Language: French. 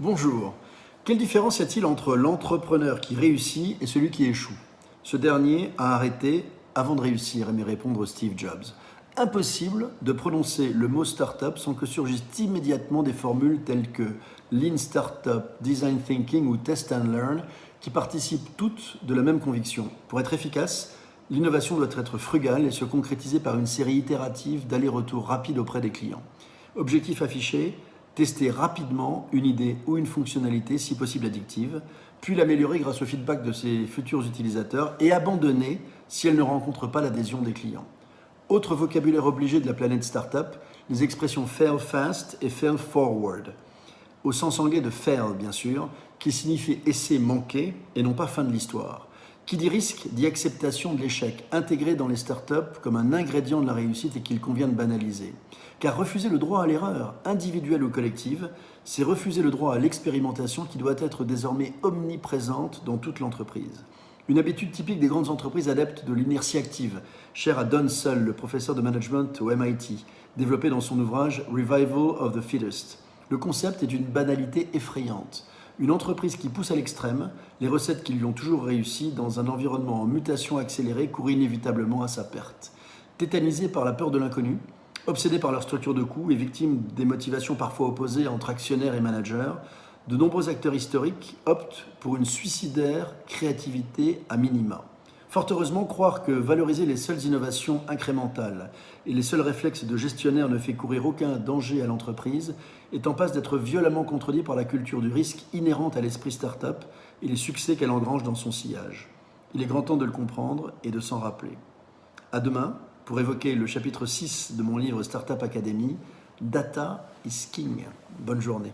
Bonjour. Quelle différence y a-t-il entre l'entrepreneur qui réussit et celui qui échoue? Ce dernier a arrêté avant de réussir, aimait répondre Steve Jobs. Impossible de prononcer le mot startup sans que surgissent immédiatement des formules telles que Lean Startup, Design Thinking ou Test and Learn qui participent toutes de la même conviction. Pour être efficace, l'innovation doit être frugale et se concrétiser par une série itérative d'allers-retours rapides auprès des clients. Objectif affiché, tester rapidement une idée ou une fonctionnalité, si possible addictive, puis l'améliorer grâce au feedback de ses futurs utilisateurs et abandonner si elle ne rencontre pas l'adhésion des clients. Autre vocabulaire obligé de la planète startup, les expressions fail fast et fail forward, au sens anglais de fail bien sûr, qui signifie essai manqué et non pas fin de l'histoire. Qui dit risque dit acceptation de l'échec, intégré dans les startups comme un ingrédient de la réussite et qu'il convient de banaliser. Car refuser le droit à l'erreur, individuelle ou collective, c'est refuser le droit à l'expérimentation qui doit être désormais omniprésente dans toute l'entreprise. Une habitude typique des grandes entreprises adeptes de l'inertie active, chère à Don Sull, le professeur de management au MIT, développé dans son ouvrage Revival of the Fittest. Le concept est d'une banalité effrayante. Une entreprise qui pousse à l'extrême, les recettes qui lui ont toujours réussi dans un environnement en mutation accélérée courent inévitablement à sa perte. Tétanisés par la peur de l'inconnu, obsédés par leur structure de coût et victimes des motivations parfois opposées entre actionnaires et managers, de nombreux acteurs historiques optent pour une suicidaire créativité à minima. Fort heureusement, croire que valoriser les seules innovations incrémentales et les seuls réflexes de gestionnaire ne fait courir aucun danger à l'entreprise est en passe d'être violemment contredit par la culture du risque inhérente à l'esprit start-up et les succès qu'elle engrange dans son sillage. Il est grand temps de le comprendre et de s'en rappeler. À demain pour évoquer le chapitre 6 de mon livre Startup Academy, Data is King. Bonne journée.